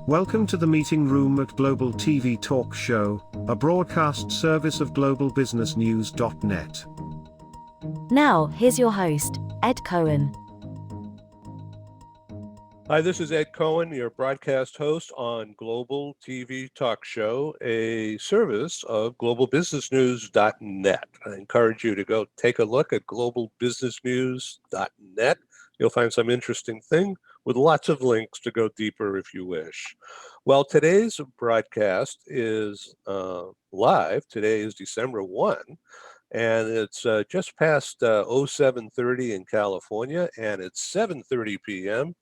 Welcome to the meeting room at Global TV Talk Show, a broadcast service of globalbusinessnews.net. Now, here's your host, Ed Cohen. Hi, this is Ed Cohen, your broadcast host on Global TV Talk Show, a service of globalbusinessnews.net. I encourage you to go take a look at globalbusinessnews.net. You'll find some interesting thing with lots of links to go deeper if you wish. Well, today's broadcast is live. Today is December 1, and it's just past 07:30 in California, and it's 7:30 p.m.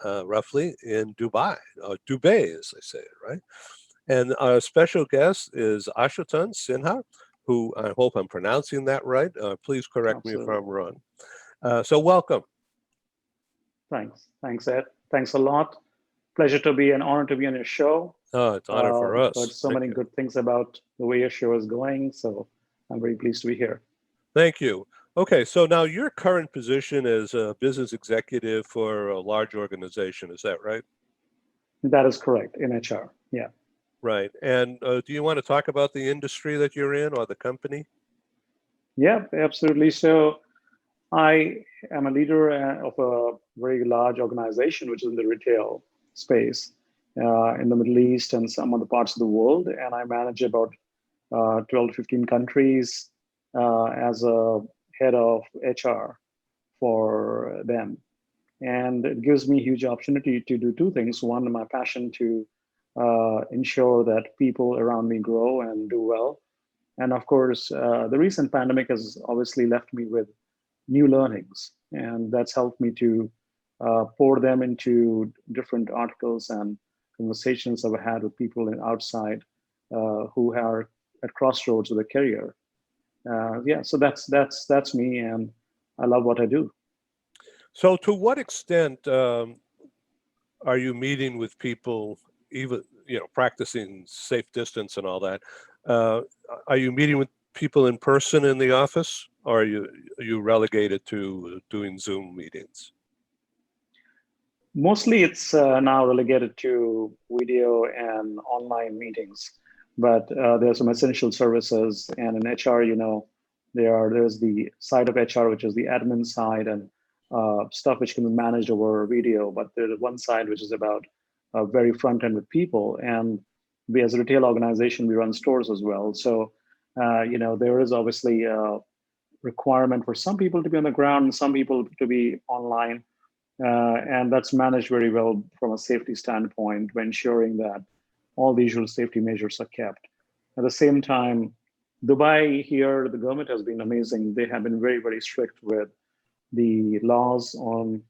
Roughly in Dubai, as they say it, right? And our special guest is Ashutosh Sinha, who I hope I'm pronouncing that right. Please correct me if I'm wrong. So welcome. Thanks, Ed. Thanks a lot. Pleasure to be, an honor to be on your show. Oh, it's an honor for us. Heard so many good things about the way your show is going, so I'm very pleased to be here. Thank you. Okay, so now your current position is a business executive for a large organization, is that right? That is correct, in HR, yeah. Right, and do you want to talk about the industry that you're in or the company? Yeah, absolutely. So I am a leader of a very large organization, which is in the retail space in the Middle East and some other parts of the world. And I manage about 12 to 15 countries as a head of HR for them. And it gives me a huge opportunity to do two things. One, my passion to ensure that people around me grow and do well. And of course, the recent pandemic has obviously left me with new learnings, and that's helped me to pour them into different articles and conversations I've had with people outside who are at crossroads with a career. So that's me, and I love what I do. So to what extent are you meeting with people, even practicing safe distance and all that? Are you meeting with people in person in the office, or are you relegated to doing Zoom meetings? Mostly it's now relegated to video and online meetings, but there are some essential services, and in HR, there's the side of HR, which is the admin side and stuff which can be managed over video, but there's one side which is about very front end with people, and we as a retail organization, we run stores as well. So, there is obviously a requirement for some people to be on the ground and some people to be online. And that's managed very well from a safety standpoint, when ensuring that all the usual safety measures are kept. At the same time, Dubai here, the government has been amazing. They have been very, very strict with the laws on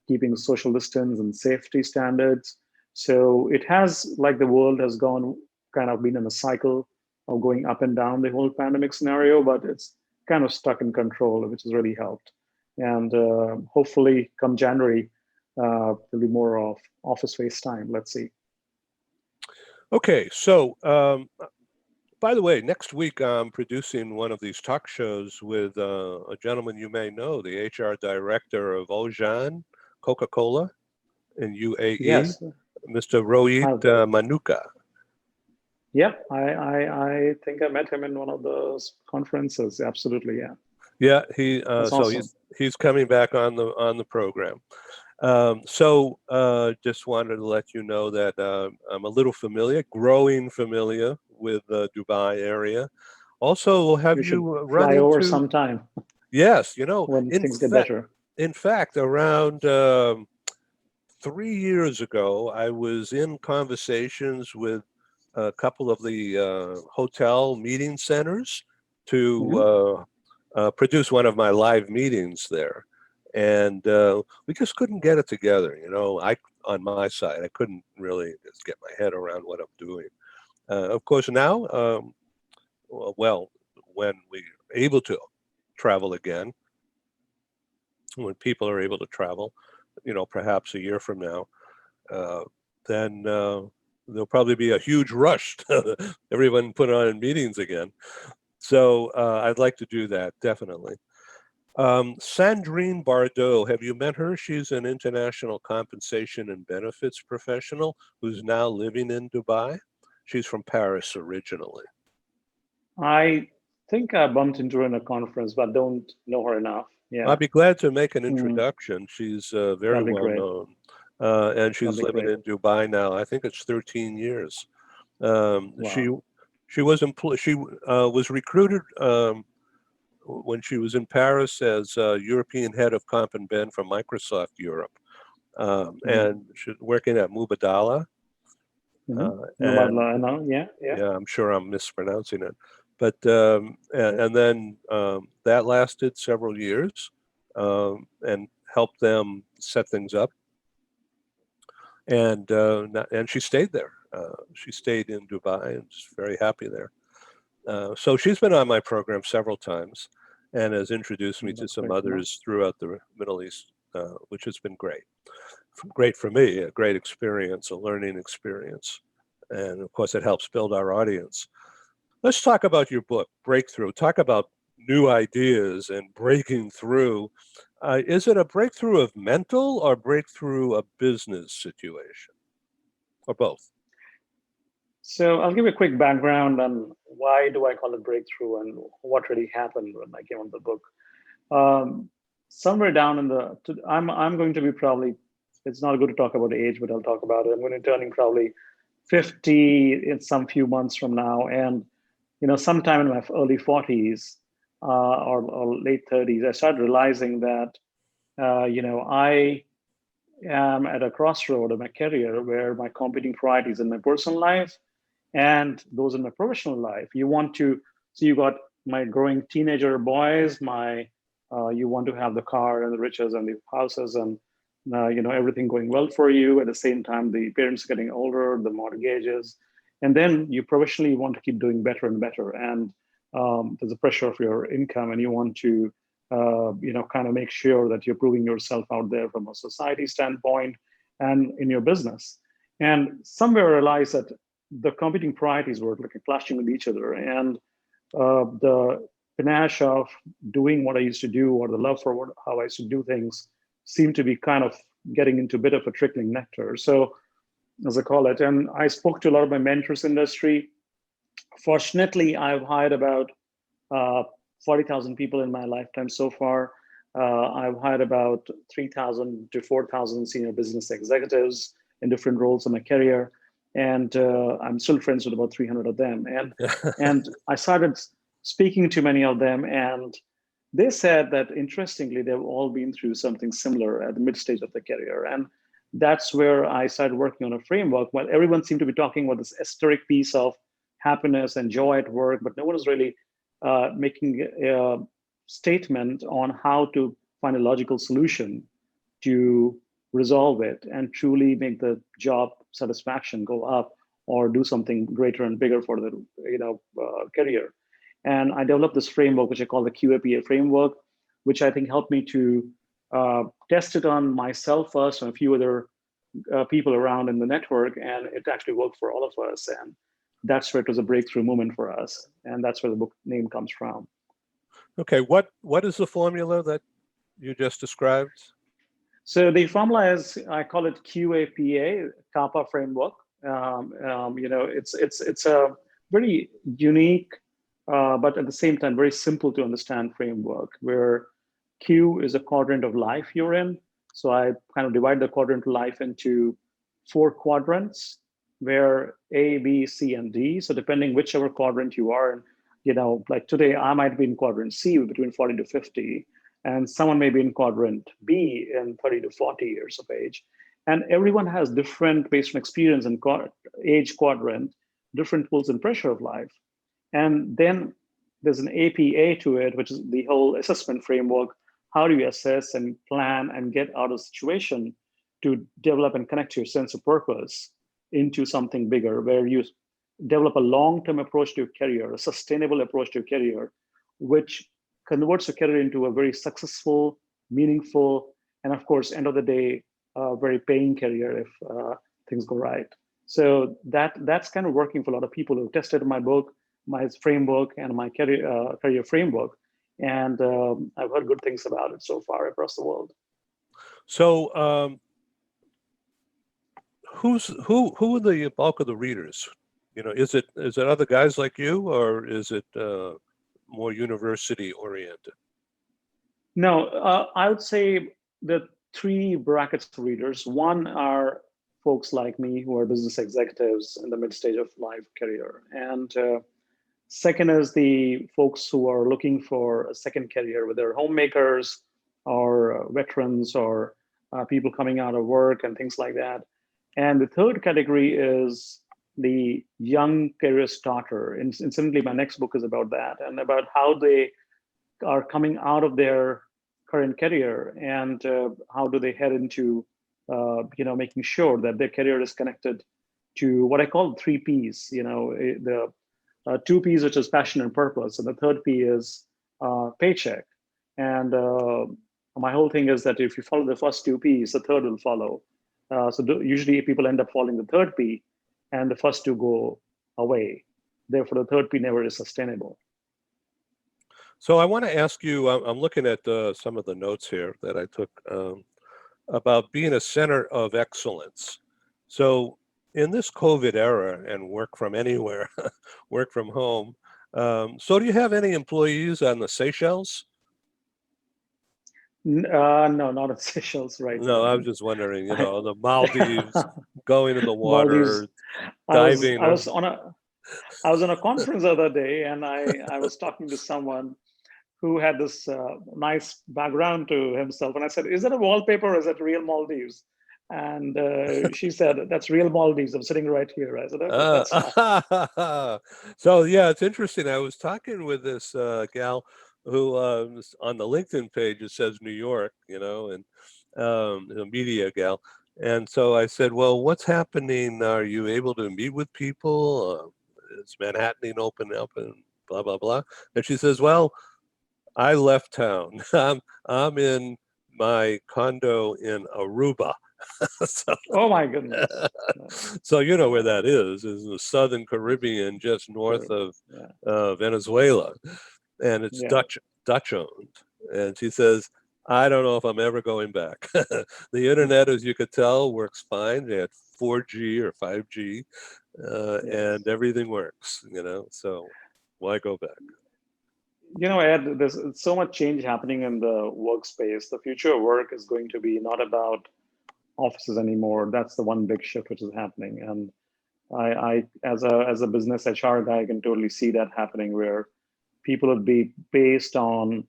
keeping social distance and safety standards. So it has, like the world has been in a cycle of going up and down the whole pandemic scenario, but it's kind of stuck in control, which has really helped. And hopefully come January, there'll be more of office-based time. Let's see. Okay, so by the way, next week I'm producing one of these talk shows with a gentleman you may know, the HR director of Ozan, Coca-Cola in UAE, yes. Mr. Rohit Manuka. Yep, I think I met him in one of those conferences. Absolutely, yeah. Yeah, awesome. he's coming back on the program. Just wanted to let you know that I'm a little growing familiar with the Dubai area. Also, we'll have you run fly over sometime. Yes, when things get better. In fact, around 3 years ago, I was in conversations with a couple of the hotel meeting centers to produce one of my live meetings there. And we just couldn't get it together. On my side, I couldn't really just get my head around what I'm doing. Of course, now, when we're able to travel again, when people are able to travel, perhaps a year from now, then there'll probably be a huge rush to everyone put on meetings again. So I'd like to do that, definitely. Sandrine Bardot, have you met her? She's an international compensation and benefits professional who's now living in Dubai. She's from Paris originally. I think I bumped into her in a conference, but don't know her enough. Yeah, I'd be glad to make an introduction. She's very that'd be well great. known. And she's That'd be living great. in Dubai now. I think it's 13 years. Wow. She was recruited when she was in Paris as European head of Comp and Ben for Microsoft Europe, and she's working at Mubadala. Mubadala, I know. Yeah, yeah. Yeah, I'm sure I'm mispronouncing it, but and then that lasted several years and helped them set things up, and she stayed there. She stayed in Dubai and is very happy there. So she's been on my program several times and has introduced me to That's some great to know. others throughout the Middle East, which has been great. Great for me, a great experience, a learning experience. And of course, it helps build our audience. Let's talk about your book, Breakthrough. Talk about new ideas and breaking through. Is it a breakthrough of mental or breakthrough of business situation, or both? So I'll give you a quick background on why do I call it breakthrough and what really happened when I came on the book. Somewhere down in the, I'm going to be probably, it's not good to talk about age, but I'll talk about it. I'm going to be turning probably 50 in some few months from now. And, sometime in my early 40s or late 30s, I started realizing that, I am at a crossroad of my career where my competing priorities in my personal life and those in my professional life. So you got my growing teenager boys, you want to have the car and the riches and the houses and everything going well for you. At the same time, the parents getting older, the mortgages, and then you professionally want to keep doing better and better. And there's a pressure of your income, and you want to kind of make sure that you're proving yourself out there from a society standpoint and in your business. And somewhere I realized that the competing priorities were like clashing with each other, and the panache of doing what I used to do or the love for how I used to do things seemed to be kind of getting into a bit of a trickling nectar. So, as I call it, and I spoke to a lot of my mentors in the industry. Fortunately, I've hired about 40,000 people in my lifetime so far. I've hired about 3,000 to 4,000 senior business executives in different roles in my career. And I'm still friends with about 300 of them. And I started speaking to many of them, and they said that interestingly, they've all been through something similar at the mid stage of their career. And that's where I started working on a framework. Well, everyone seemed to be talking about this esoteric piece of happiness and joy at work, but no one is really making a statement on how to find a logical solution to resolve it and truly make the job satisfaction go up or do something greater and bigger for the career. And I developed this framework, which I call the QAPA framework, which I think helped me to test it on myself first and a few other people around in the network, and it actually worked for all of us. And that's where it was a breakthrough moment for us, and that's where the book name comes from. Okay, what is the formula that you just described? So the formula is, I call it QAPA, Qapa Framework. It's a very unique, but at the same time very simple to understand framework, where Q is a quadrant of life you're in. So I kind of divide the quadrant of life into 4 quadrants, where A, B, C, and D. So depending whichever quadrant you are in, like today, I might be in quadrant C between 40 to 50, and someone may be in quadrant B in 30 to 40 years of age. And everyone has different, based on experience and age quadrant, different pulls and pressure of life. And then there's an APA to it, which is the whole assessment framework. How do you assess and plan and get out of a situation to develop and connect your sense of purpose into something bigger, where you develop a long-term approach to your career, a sustainable approach to your career, which converts your career into a very successful, meaningful, and of course, end of the day, very paying career if things go right. So that's kind of working for a lot of people who tested my book, my framework, and my career framework. And I've heard good things about it so far across the world. So who are the bulk of the readers? Is it other guys like you, or is it more university oriented? No, I would say the three brackets of readers. One are folks like me who are business executives in the mid stage of life career. And second is the folks who are looking for a second career, whether homemakers or veterans or people coming out of work and things like that. And the third category is the young career starter. And simply, my next book is about that and about how they are coming out of their current career and how do they head into making sure that their career is connected to what I call three P's. The two P's, which is passion and purpose, and the third P is paycheck. And my whole thing is that if you follow the first two P's, the third will follow. Usually people end up following the third P, and the first two go away. Therefore, the third P never is sustainable. So I want to ask you, I'm looking at some of the notes here that I took about being a center of excellence. So in this COVID era and work from anywhere, work from home, so do you have any employees on the Seychelles? No, not in Seychelles right No, now. I was just wondering, the Maldives, going in the Maldives. water, diving. I was on a conference the other day, and I was talking to someone who had this nice background to himself, and I said, "Is that a wallpaper or is that real Maldives?" And she said, "That's real Maldives. I'm sitting right here." I said, "Okay, that's fine." So yeah, it's interesting. I was talking with this gal who on the LinkedIn page it says New York, and a media gal. And so I said, "Well, what's happening? Are you able to meet with people? Is Manhattan open up and blah blah blah?" And she says, "Well, I left town. I'm in my condo in Aruba." So, Oh my goodness! so you know where that is the Southern Caribbean, just north Sure. of Yeah. Venezuela, and it's Yeah. Dutch owned. And she says, "I don't know if I'm ever going back." The internet, as you could tell, works fine. They had 4G or 5G, Yes. and everything works. So why go back? Ed, there's so much change happening in the workspace. The future of work is going to be not about offices anymore. That's the one big shift which is happening. And I as a business HR guy, I can totally see that happening where people would be based on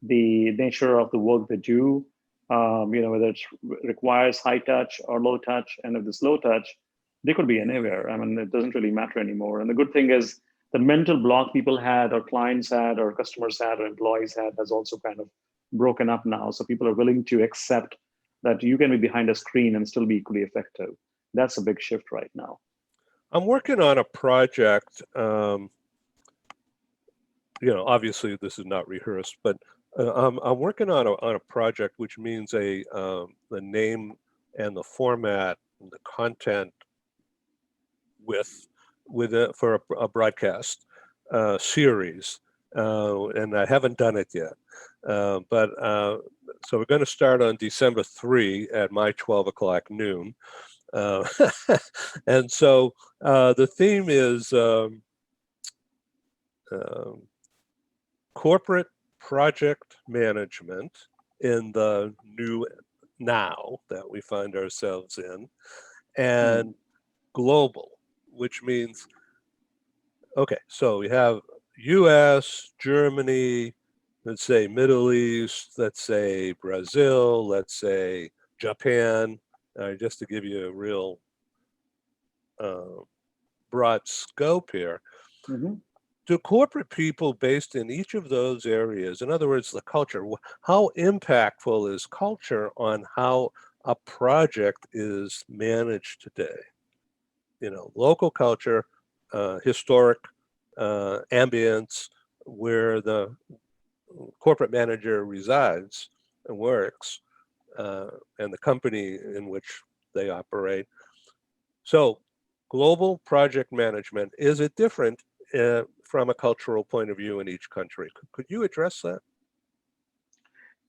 the nature of the work they do, whether it requires high touch or low touch. And if it's low touch, they could be anywhere. I mean, it doesn't really matter anymore. And the good thing is the mental block people had or clients had or customers had or employees had has also kind of broken up now. So people are willing to accept that you can be behind a screen and still be equally effective. That's a big shift right now. I'm working on a project. Obviously this is not rehearsed, but I'm working on a project which means the name and the format and the content for a broadcast series, and I haven't done it yet. But so we're going to start on December 3 at my 12 o'clock noon. And so the theme is corporate project management in the new now that we find ourselves in, and global, which means, okay, so we have US, Germany, let's say Middle East, let's say Brazil, let's say Japan, just to give you a real broad scope here. Mm-hmm. Do corporate people based in each of those areas, in other words, the culture, how impactful is culture on how a project is managed today? Local culture, historic ambience where the corporate manager resides and works, and the company in which they operate. So global project management, is it different from a cultural point of view in each country. Could you address that?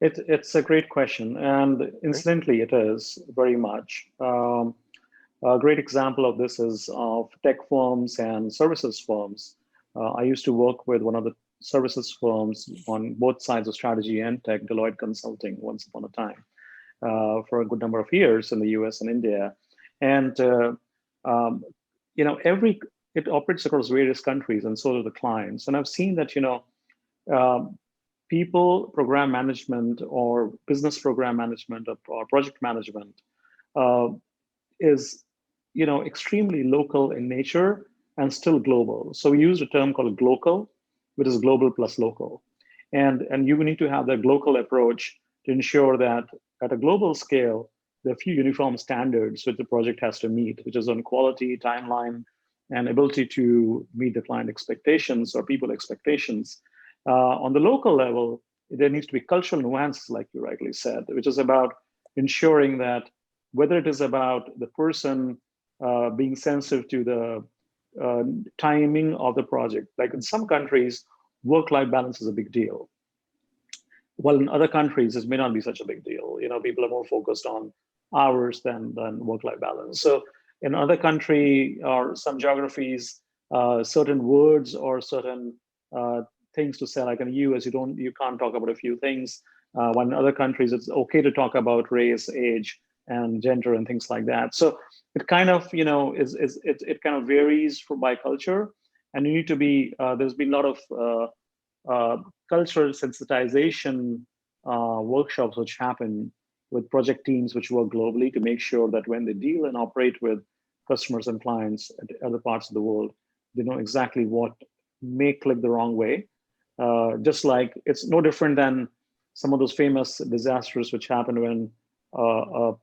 It's a great question, and incidentally, it is very much. A great example of this is of tech firms and services firms. I used to work with one of the services firms on both sides of strategy and tech, Deloitte Consulting, once upon a time, for a good number of years in the US and India. And it operates across various countries, and so do the clients. And I've seen that people program management or business program management or project management is extremely local in nature and still global. So we use a term called glocal, which is global plus local. And you need to have that global approach to ensure that at a global scale, there are a few uniform standards which the project has to meet, which is on quality, timeline, and ability to meet the client expectations or people expectations. On the local level, there needs to be cultural nuances, like you rightly said, which is about ensuring that whether it is about the person being sensitive to the timing of the project. Like in some countries, work-life balance is a big deal. While in other countries, this may not be such a big deal. People are more focused on hours than work-life balance. So in other country or some geographies, certain words or certain things to say, like in the US, you can't talk about a few things. While in other countries, it's okay to talk about race, age, and gender and things like that. So it kind of, it kind of varies by culture, and you need to be. There's been a lot of cultural sensitization workshops which happen with project teams which work globally to make sure that when they deal and operate with customers and clients at other parts of the world, they know exactly what may click the wrong way. Just like it's no different than some of those famous disasters which happened when a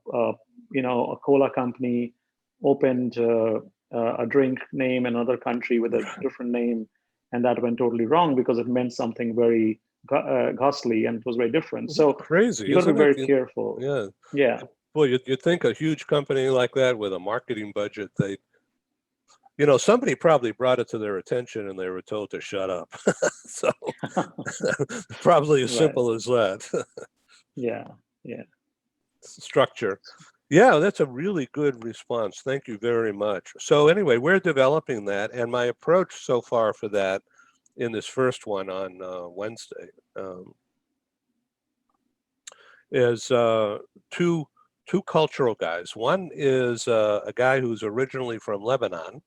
cola company opened a drink name in another country with a different name, and that went totally wrong because it meant something very costly and it was very different. So Crazy, you got to be isn't very it? careful. Yeah. Yeah. Well, you'd think a huge company like that with a marketing budget, somebody probably brought it to their attention and they were told to shut up. So probably as Right. simple as that. Yeah. Yeah. Structure. Yeah, that's a really good response. Thank you very much. So anyway, we're developing that, and my approach so far for that in this first one on Wednesday is two cultural guys. One is a guy who's originally from Lebanon,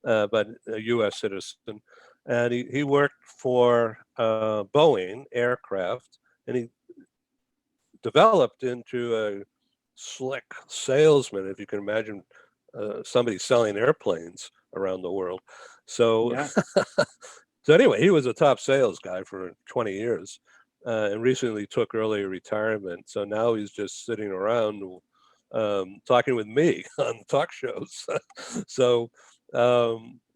but a U.S. citizen, and he worked for Boeing Aircraft, and he developed into a slick salesman, if you can imagine somebody selling airplanes around the world. So, Yeah. so anyway, he was a top sales guy for 20 years and recently took early retirement. So now he's just sitting around talking with me on talk shows. So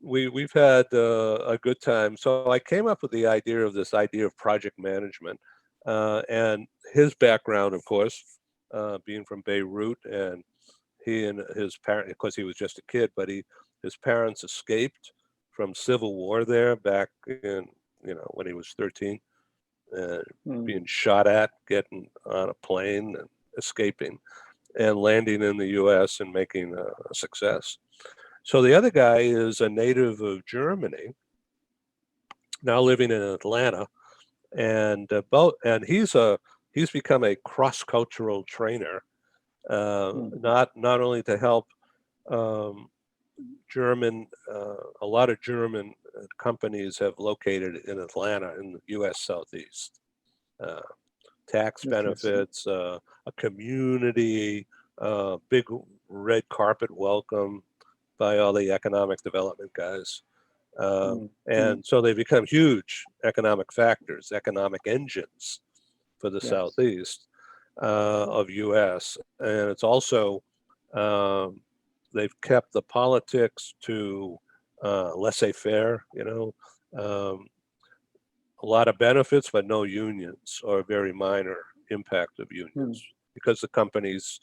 we've had a good time. So I came up with the idea of project management. And his background, of course, being from Beirut, and he and his parents, of course, he was just a kid, but his parents escaped from civil war there back in, when he was 13, being shot at, getting on a plane, and escaping, and landing in the U.S. and making a success. So the other guy is a native of Germany, now living in Atlanta. And he's become a cross-cultural trainer, not only to help German. A lot of German companies have located in Atlanta in the U.S. Southeast. Tax benefits, a community, big red carpet welcome by all the economic development guys. And so they become huge economic factors, economic engines for the Southeast of U.S. And it's also, they've kept the politics to laissez-faire, a lot of benefits, but no unions, or very minor impact of unions, because the companies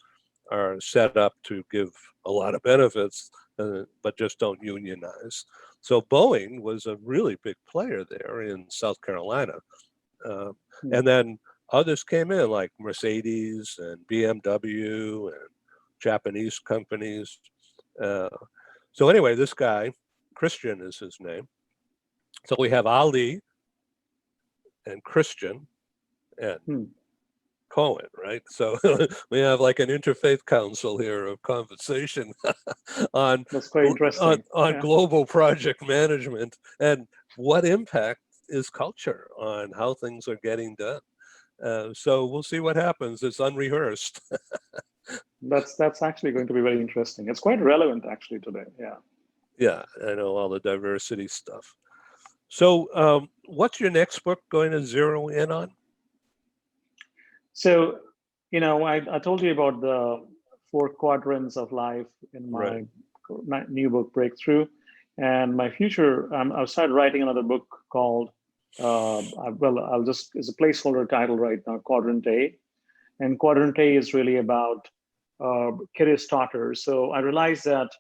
are set up to give a lot of benefits, but just don't unionize. So Boeing was a really big player there in South Carolina. And then others came in like Mercedes and BMW and Japanese companies. So anyway, this guy, Christian is his name. So we have Ali and Christian and Cohen, right? So we have like an interfaith council here of conversation on That's quite interesting. on global project management and what impact is culture on how things are getting done. So we'll see what happens. It's unrehearsed. That's actually going to be very interesting. It's quite relevant actually today. Yeah. Yeah, I know all the diversity stuff. So what's your next book going to zero in on? So, I told you about the 4 quadrants of life in my new book, Breakthrough. And my future, I've started writing another book called, it's a placeholder title right now, Quadrant A. And Quadrant A is really about career starters. So I realized that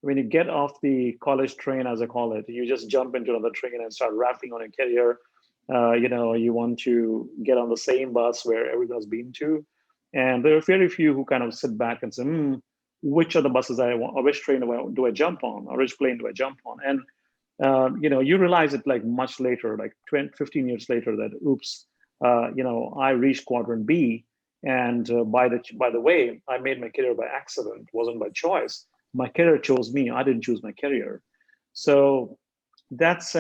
when you get off the college train, as I call it, you just jump into another train and start rafting on a career. You want to get on the same bus where everyone's been to. And there are very few who kind of sit back and say, which of the buses I want, or which train do I jump on, or which plane do I jump on? And, you realize it like much later, like 15 years later that, oops, I reached quadrant B. And by the way, I made my career by accident, it wasn't by choice. My career chose me, I didn't choose my career. So that's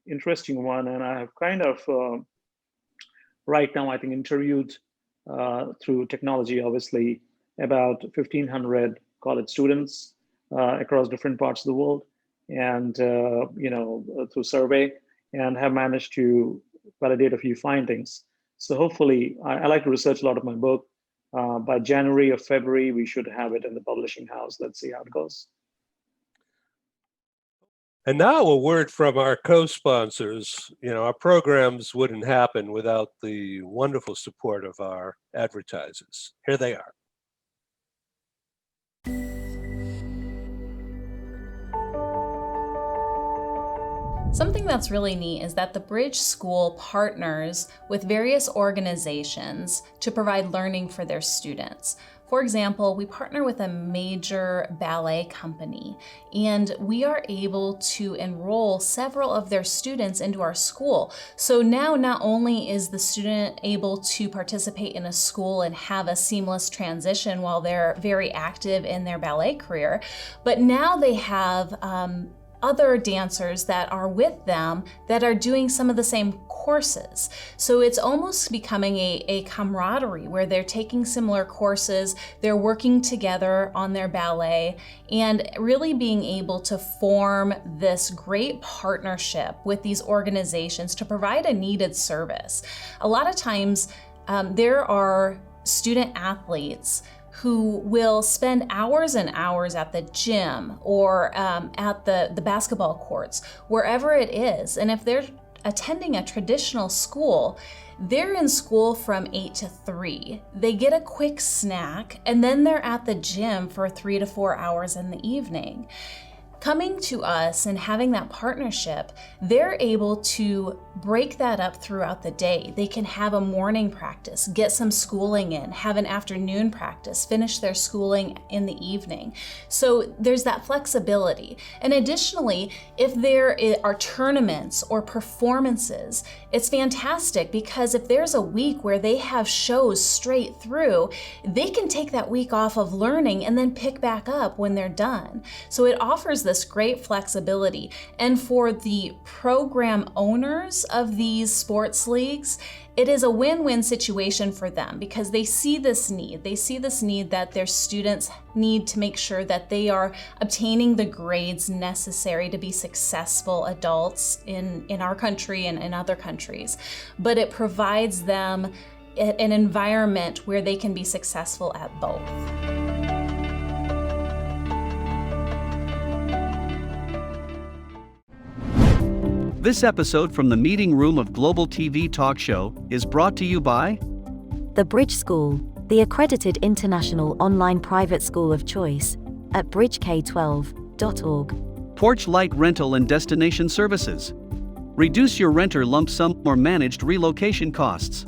interesting one, and I have kind of right now I think interviewed through technology obviously about 1,500 college students across different parts of the world, and through survey, and have managed to validate a few findings. So hopefully, I like to research a lot of my book. By January or February, we should have it in the publishing house. Let's see how it goes. And now a word from our co-sponsors. Our programs wouldn't happen without the wonderful support of our advertisers. Here they are. Something that's really neat is that the Bridge School partners with various organizations to provide learning for their students. For example, we partner with a major ballet company, and we are able to enroll several of their students into our school. So now not only is the student able to participate in a school and have a seamless transition while they're very active in their ballet career, but now they have other dancers that are with them that are doing some of the same courses. So it's almost becoming a camaraderie where they're taking similar courses, they're working together on their ballet, and really being able to form this great partnership with these organizations to provide a needed service. A lot of times there are student athletes who will spend hours and hours at the gym or at the basketball courts, wherever it is. And if they're attending a traditional school, they're in school from 8 to 3. They get a quick snack, and then they're at the gym for 3 to 4 hours in the evening. Coming to us and having that partnership, they're able to break that up throughout the day. They can have a morning practice, get some schooling in, have an afternoon practice, finish their schooling in the evening. So there's that flexibility. And additionally, if there are tournaments or performances, it's fantastic because if there's a week where they have shows straight through, they can take that week off of learning and then pick back up when they're done. So it offers this great flexibility. And for the program owners of these sports leagues, it is a win-win situation for them because they see this need. They see this need that their students need to make sure that they are obtaining the grades necessary to be successful adults in our country and in other countries. But it provides them an environment where they can be successful at both. This episode from the meeting room of Global TV Talk Show is brought to you by The Bridge School, the accredited international online private school of choice, at bridgek12.org. Porch Light Rental and Destination Services. Reduce your renter lump sum or managed relocation costs.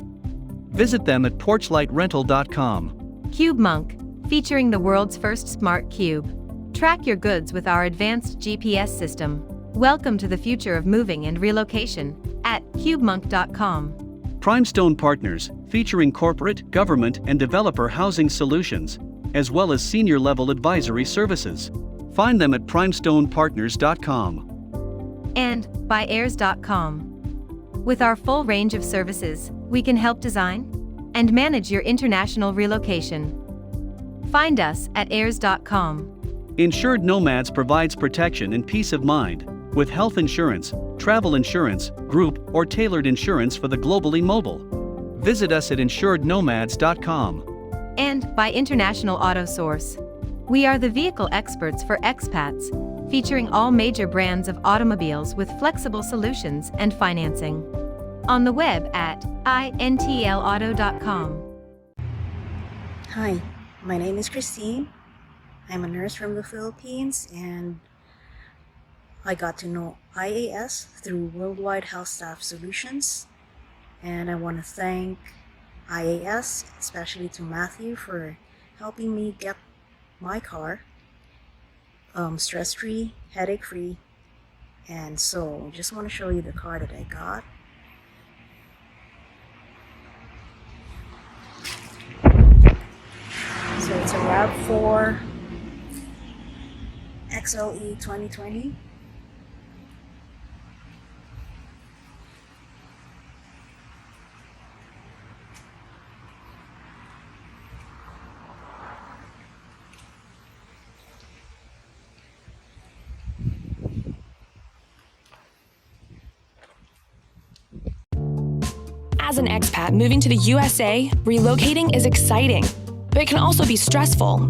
Visit them at porchlightrental.com. CubeMonk, featuring the world's first smart cube. Track your goods with our advanced GPS system. Welcome to the future of moving and relocation at cubemonk.com. Primestone Partners, featuring corporate, government, and developer housing solutions, as well as senior-level advisory services. Find them at primestonepartners.com. And by heirs.com. With our full range of services, we can help design and manage your international relocation. Find us at heirs.com. Insured Nomads provides protection and peace of mind, with health insurance, travel insurance, group, or tailored insurance for the globally mobile. Visit us at insurednomads.com. And by International Auto Source. We are the vehicle experts for expats, featuring all major brands of automobiles with flexible solutions and financing. On the web at intlauto.com. Hi, my name is Christine. I'm a nurse from the Philippines, and I got to know IAS through Worldwide Health Staff Solutions. And I want to thank IAS, especially to Matthew, for helping me get my car stress-free, headache-free. And so just want to show you the car that I got. So it's a RAV4 XLE 2020. As an expat moving to the USA, relocating is exciting, but it can also be stressful.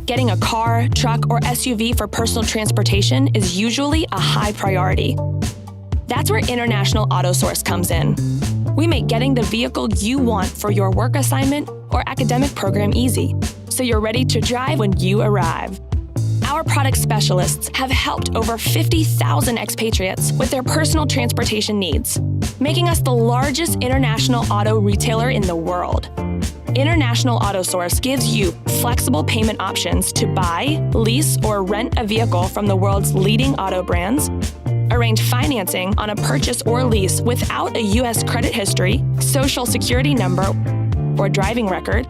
Getting a car, truck, or SUV for personal transportation is usually a high priority. That's where International Auto Source comes in. We make getting the vehicle you want for your work assignment or academic program easy, so you're ready to drive when you arrive. Our product specialists have helped over 50,000 expatriates with their personal transportation needs, making us the largest international auto retailer in the world. International Auto Source gives you flexible payment options to buy, lease, or rent a vehicle from the world's leading auto brands, arrange financing on a purchase or lease without a U.S. credit history, social security number, or driving record,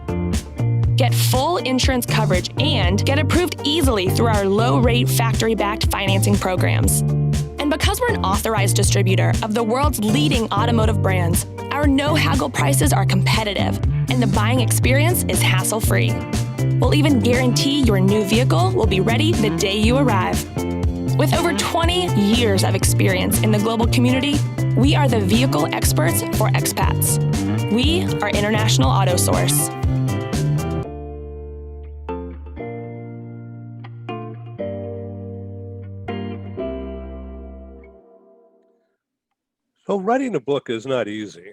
get full insurance coverage, and get approved easily through our low-rate factory-backed financing programs. And because we're an authorized distributor of the world's leading automotive brands, our no-haggle prices are competitive, and the buying experience is hassle-free. We'll even guarantee your new vehicle will be ready the day you arrive. With over 20 years of experience in the global community, we are the vehicle experts for expats. We are International Auto Source. So writing a book is not easy,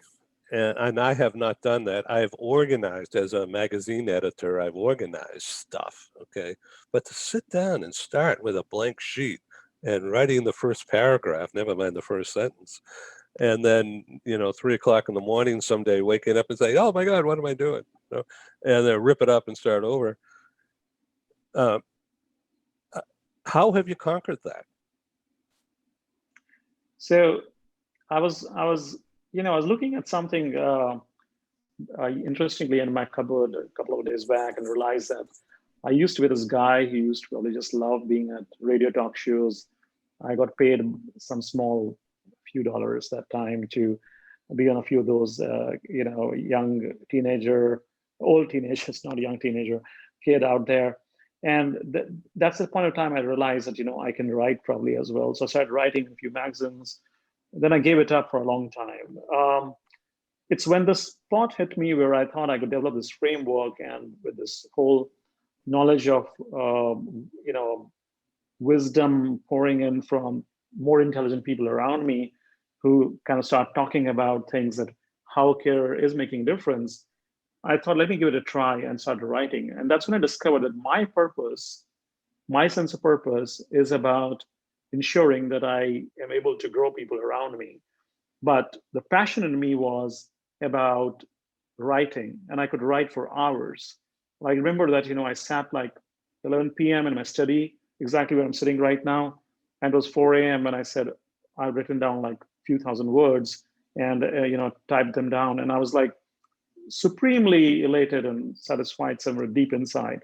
and I have not done that. I have organized, as a magazine editor, I've organized stuff, okay? But to sit down and start with a blank sheet and writing the first paragraph, never mind the first sentence, and then, 3 o'clock in the morning someday waking up and say, oh my God, what am I doing? And then rip it up and start over. How have you conquered that? So I was looking at something interestingly in my cupboard a couple of days back, and realized that I used to be this guy who used to probably just love being at radio talk shows. I got paid some small few dollars that time to be on a few of those, young teenager, old teenagers, not young teenager, kid out there. And that's the point of time I realized that, I can write probably as well. So I started writing a few magazines. Then I gave it up for a long time. It's when the spot hit me where I thought I could develop this framework, and with this whole knowledge of, wisdom pouring in from more intelligent people around me, who kind of start talking about things that how care is making a difference. I thought, let me give it a try and started writing. And that's when I discovered that my purpose, my sense of purpose is about ensuring that I am able to grow people around me. But the passion in me was about writing, and I could write for hours. I remember that, I sat like 11 p.m. in my study, exactly where I'm sitting right now. And it was 4 a.m. and I said, I've written down like a few thousand words and, typed them down. And I was like supremely elated and satisfied somewhere deep inside.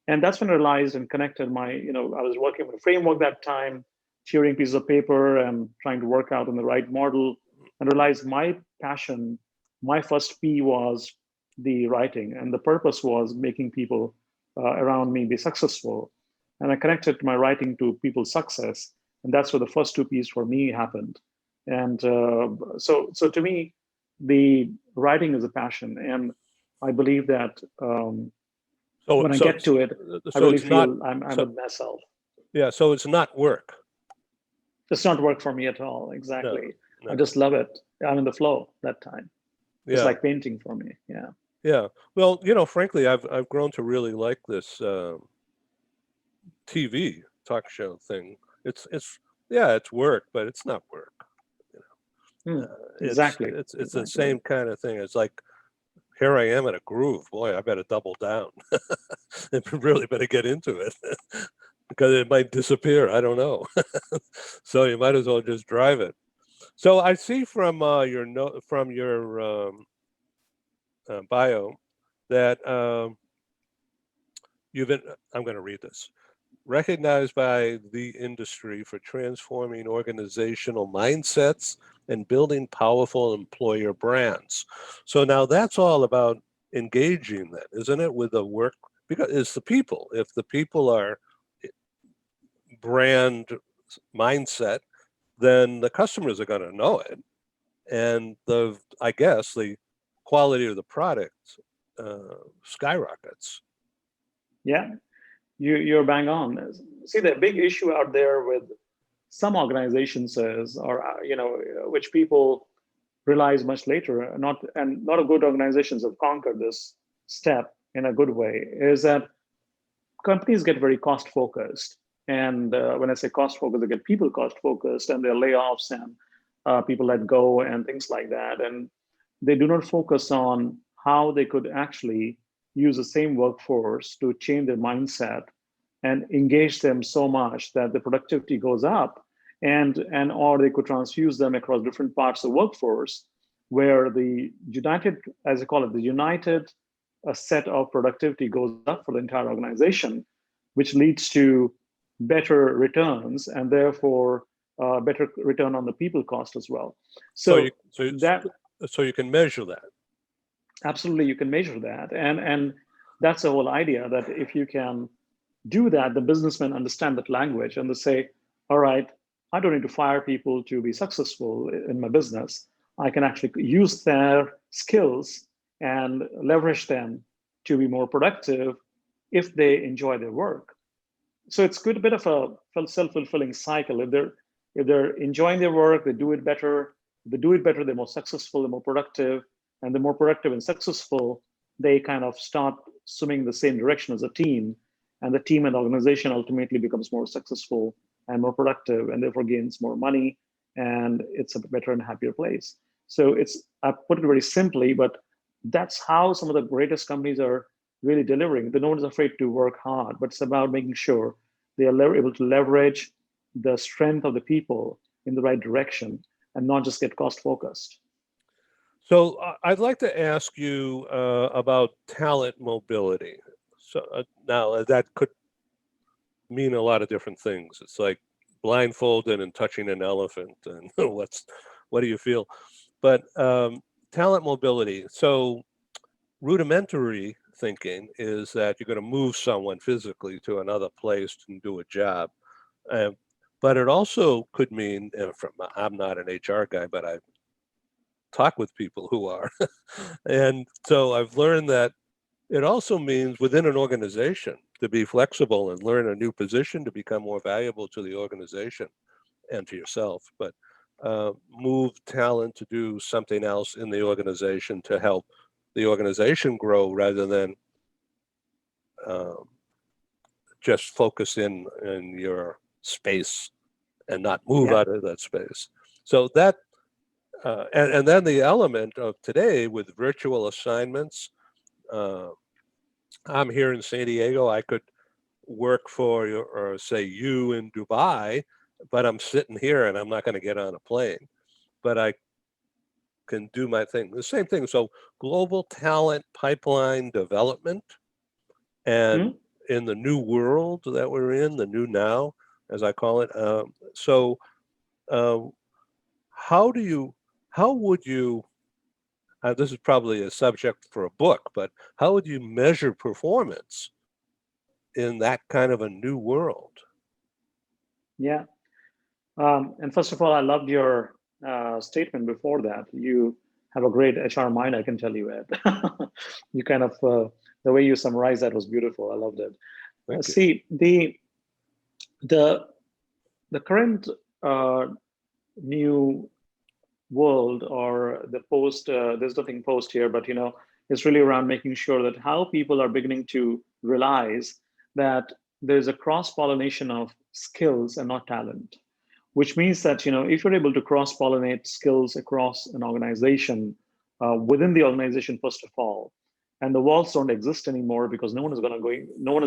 And that's when I realized and connected I was working with a framework that time, tearing pieces of paper and trying to work out on the right model, and realized my passion, my first P was the writing, and the purpose was making people around me be successful. And I connected my writing to people's success, and that's where the first two P's for me happened. And so to me, the writing is a passion, and I believe that when I get to it, I really feel I'm with myself. Yeah, so it's not work. It's not work for me at all. Exactly. No. I just love it. I'm in the flow that time. It's like painting for me. Yeah. Yeah. Well, frankly, I've grown to really like this TV talk show thing. It's work, but it's not work. Exactly. It's the same kind of thing. It's like, here I am in a groove. Boy, I better double down. I really better get into it because it might disappear. I don't know. So you might as well just drive it. So I see from your bio that you've been. I'm going to read this. Recognized by the industry for transforming organizational mindsets and building powerful employer brands. So now that's all about engaging then, isn't it, with the work? Because it's the people. If the people are brand mindset, then the customers are going to know it. And I guess the quality of the product skyrockets. Yeah. You're bang on. See, the big issue out there with some organizations is, which people realize much later, not a lot of good organizations have conquered this step in a good way, is that companies get very cost focused. And when I say cost focused, they get people cost focused, and their layoffs and people let go and things like that. And they do not focus on how they could actually use the same workforce to change their mindset and engage them so much that the productivity goes up, or they could transfuse them across different parts of the workforce, where the united, as I call it, the united set of productivity goes up for the entire organization, which leads to better returns and therefore better return on the people cost as well. So you can measure that. Absolutely, you can measure that, and that's the whole idea, that if you can do that, the businessmen understand that language and they say, all right, I don't need to fire people to be successful in my business. I can actually use their skills and leverage them to be more productive if they enjoy their work. So it's a bit of a self-fulfilling cycle. If they're enjoying their work, they do it better. If they do it better, they're more successful, they're more productive. And the more productive and successful, they kind of start swimming the same direction as a team. And the team and the organization ultimately becomes more successful and more productive, and therefore gains more money, and it's a better and happier place. So I put it very simply, but that's how some of the greatest companies are really delivering. No one's afraid to work hard, but it's about making sure they are able to leverage the strength of the people in the right direction and not just get cost focused. So I'd like to ask you about talent mobility. So now that could mean a lot of different things. It's like blindfolded and touching an elephant, and what do you feel? But talent mobility. So rudimentary thinking is that you're going to move someone physically to another place and do a job. But it also could mean, I'm not an HR guy, but I talk with people who are. And so I've learned that it also means within an organization to be flexible and learn a new position to become more valuable to the organization and to yourself, but move talent to do something else in the organization to help the organization grow rather than just focus in your space and not move out of that space. So that, and then the element of today with virtual assignments, I'm here in San Diego, I could work for, or say you in Dubai, but I'm sitting here and I'm not going to get on a plane, but I can do my thing. The same thing. So global talent pipeline development, and in the new world that we're in, the new now, as I call it. How would you, this is probably a subject for a book, but how would you measure performance in that kind of a new world? Yeah. And first of all, I loved your statement before that. You have a great HR mind, I can tell you, Ed. You kind of, the way you summarized that was beautiful. I loved it. See, the current new world, or the post, there's nothing post here, but it's really around making sure that how people are beginning to realize that there's a cross-pollination of skills and not talent, which means that if you're able to cross-pollinate skills across an organization, within the organization first of all, and the walls don't exist anymore because no one is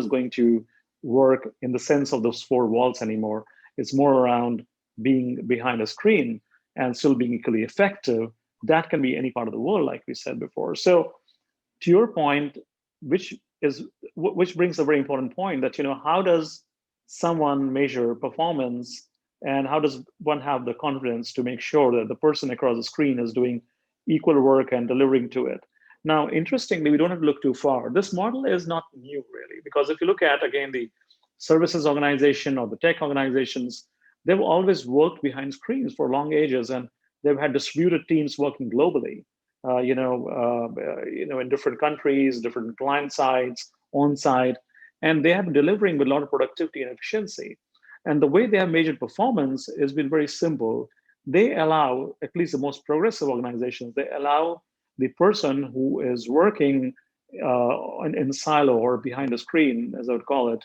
going to work in the sense of those four walls anymore. It's more around being behind a screen and still being equally effective. That can be any part of the world, like we said before. So to your point, which brings a very important point, that how does someone measure performance, and how does one have the confidence to make sure that the person across the screen is doing equal work and delivering to it? Now, interestingly, we don't have to look too far. This model is not new, really, because if you look at, again, the services organization or the tech organizations, they've always worked behind screens for long ages, and they've had distributed teams working globally, in different countries, different client sites, on-site, and they have been delivering with a lot of productivity and efficiency. And the way they have measured performance has been very simple. They allow, at least the most progressive organizations, they allow the person who is working in silo or behind a screen, as I would call it,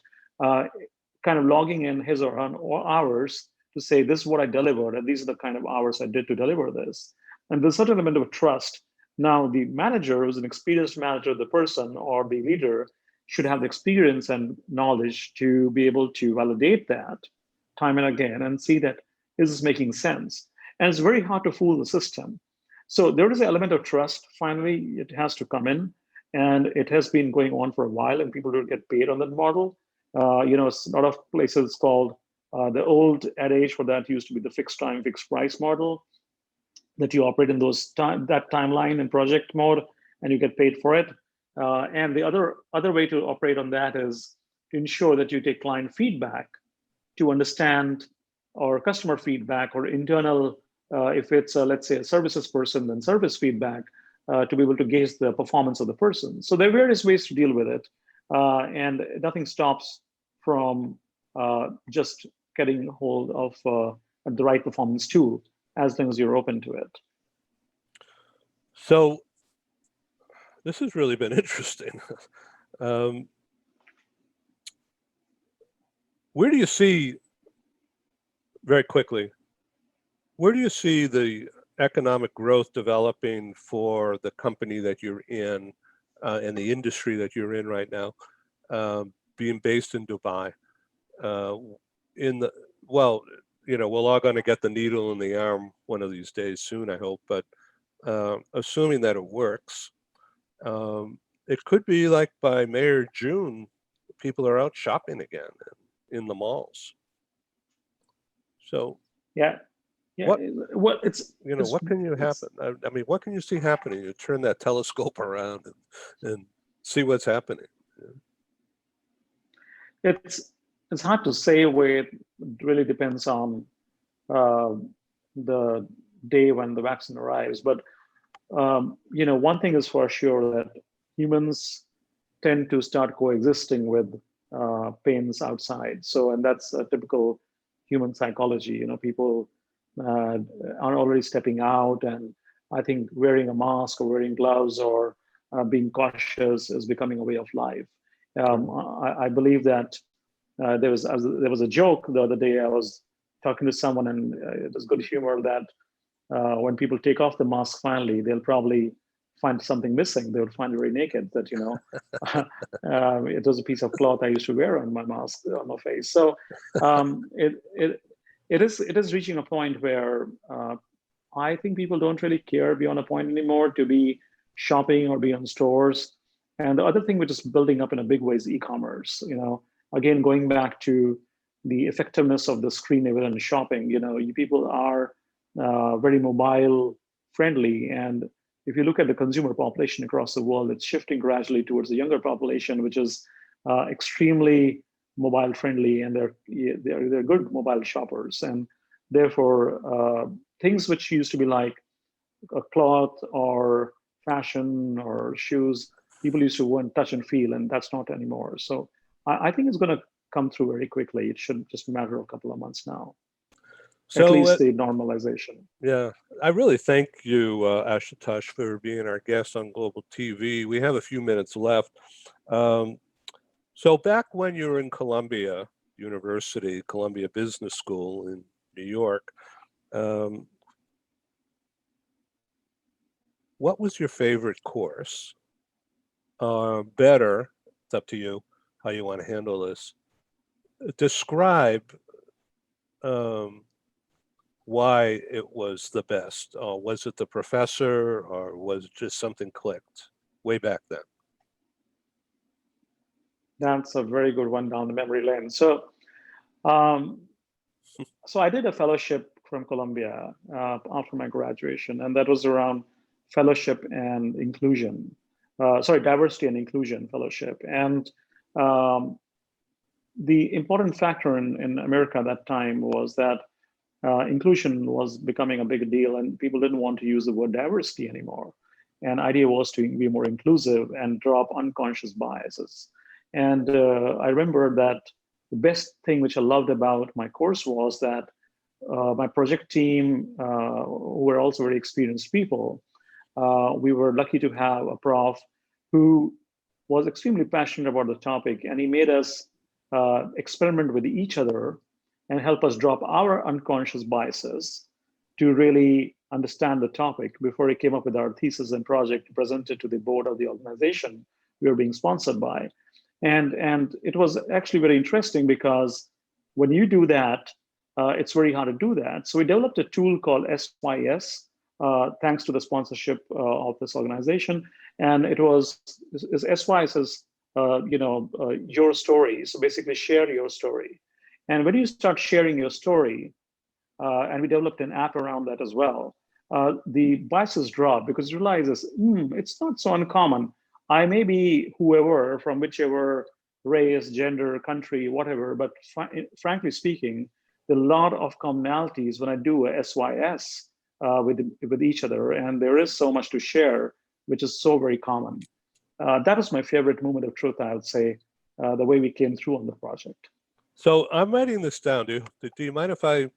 kind of logging in his or her hours to say, this is what I delivered, and these are the kind of hours I did to deliver this. And there's a certain element of trust. Now, the manager, who's an experienced manager, the person or the leader, should have the experience and knowledge to be able to validate that time and again and see that, is this making sense? And it's very hard to fool the system. So there is an element of trust. Finally, it has to come in, and it has been going on for a while, and people don't get paid on that model. A lot of places called the old adage for that used to be the fixed time, fixed price model, that you operate in that timeline and project mode, and you get paid for it. And the other way to operate on that is to ensure that you take client feedback to understand, or customer feedback, or internal, if it's let's say a services person, then service feedback, to be able to gauge the performance of the person. So there are various ways to deal with it, and nothing stops from just getting hold of the right performance tool, as long as you're open to it. So this has really been interesting. Where do you see, very quickly, where do you see the economic growth developing for the company that you're in, and the industry that you're in right now, being based in Dubai? We're all going to get the needle in the arm one of these days soon, I hope, but assuming that it works, it could be like by May or June, people are out shopping again in the malls. So what can you happen? I mean, what can you see happening? You turn that telescope around and see what's happening. It's hard to say where. It really depends on the day when the vaccine arrives. But one thing is for sure, that humans tend to start coexisting with pains outside. So, and that's a typical human psychology. People are already stepping out, and I think wearing a mask or wearing gloves or being cautious is becoming a way of life. I believe that there was a joke the other day. I was talking to someone, and it was good humor that when people take off the mask finally, they'll probably find something missing. They would find it very naked. That it was a piece of cloth I used to wear on my mask on my face. So it is reaching a point where I think people don't really care beyond a point anymore to be shopping or be on stores. And the other thing which is building up in a big way is e-commerce. Again, going back to the effectiveness of the screen evident shopping, people are very mobile friendly. And if you look at the consumer population across the world, it's shifting gradually towards the younger population, which is extremely mobile friendly, and they're good mobile shoppers. And therefore, things which used to be like a cloth or fashion or shoes, people used to go and touch and feel, and that's not anymore. So I think it's going to come through very quickly. It shouldn't just be a matter of a couple of months now. So, at least the normalization. Yeah, I really thank you, Ashutosh, for being our guest on Global TV. We have a few minutes left. So back when you were in Columbia University, Columbia Business School in New York, what was your favorite course? Better, it's up to you how you want to handle this. Describe why it was the best. Was it the professor, or was it just something clicked way back then? That's a very good one down the memory lane. So I did a fellowship from Columbia after my graduation, and that was around fellowship and inclusion. Diversity and inclusion fellowship. And the important factor in America at that time was that inclusion was becoming a big deal, and people didn't want to use the word diversity anymore. And the idea was to be more inclusive and drop unconscious biases. And I remember that the best thing which I loved about my course was that my project team, who were also very experienced people, we were lucky to have a prof who was extremely passionate about the topic, and he made us experiment with each other and help us drop our unconscious biases to really understand the topic before he came up with our thesis and project presented to the board of the organization we were being sponsored by. And it was actually very interesting because when you do that, it's very hard to do that. So we developed a tool called SYS, thanks to the sponsorship of this organization. And it was, SYS is, your story. So basically share your story. And when you start sharing your story, and we developed an app around that as well, the biases drop because you realize it's not so uncommon. I may be whoever, from whichever race, gender, country, whatever, but frankly speaking, there are a lot of commonalities when I do a SYS with each other, and there is so much to share, which is so very common. That was my favorite moment of truth, I would say, the way we came through on the project. So I'm writing this down. Do you mind if I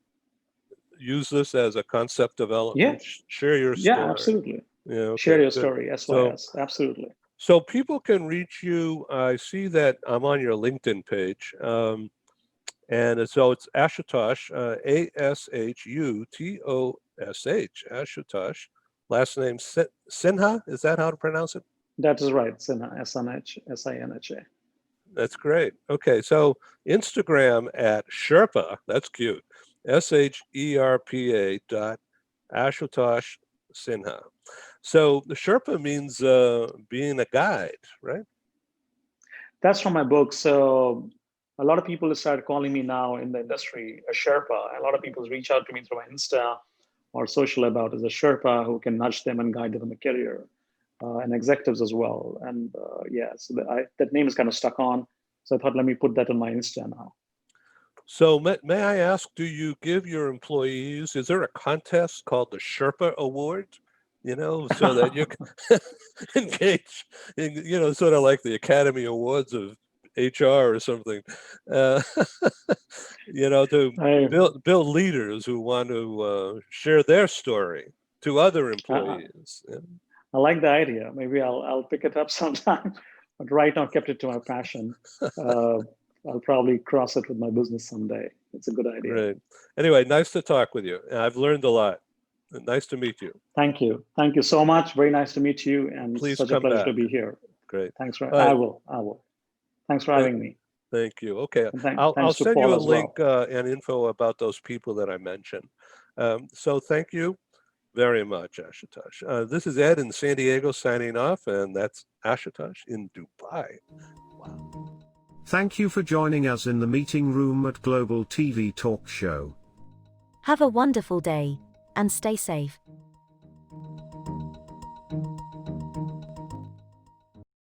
use this as a concept development? Yeah. Share your story. Yeah, absolutely. Yeah, okay, share your good. story, SYS, absolutely. So people can reach you. I see that I'm on your LinkedIn page. And so it's Ashutosh, Ashutosh, Ashutosh. Last name Sinha, is that how to pronounce it? That is right, Sinha, S-I-N-H-A. That's great. Okay, so Instagram at Sherpa, that's cute, SHERPA Ashutosh Sinha. So the Sherpa means being a guide, right? That's from my book. So a lot of people started calling me now in the industry a Sherpa. A lot of people reach out to me through my Insta or social about as a Sherpa who can nudge them and guide them in the career, and executives as well. And so that name is kind of stuck on. So I thought, let me put that on my Insta now. So may I ask, do you give your employees, is there a contest called the Sherpa Awards? So that you can engage in, sort of like the Academy Awards of HR or something, to build leaders who want to share their story to other employees. I like the idea. Maybe I'll pick it up sometime. But right now, kept it to my passion. I'll probably cross it with my business someday. It's a good idea. Great. Anyway, nice to talk with you. I've learned a lot. Nice to meet you. Thank you. Thank you so much. Very nice to meet you, and Please such a come pleasure back. to be here. Great. Thanks for. Bye. I will. Thanks for having me. Thank you. Okay. And I'll thanks to send you Paul a as well. link and info about those people that I mentioned. So thank you very much, Ashutosh. This is Ed in San Diego signing off, and that's Ashutosh in Dubai. Wow. Thank you for joining us in the meeting room at Global TV Talk Show. Have a wonderful day, and stay safe.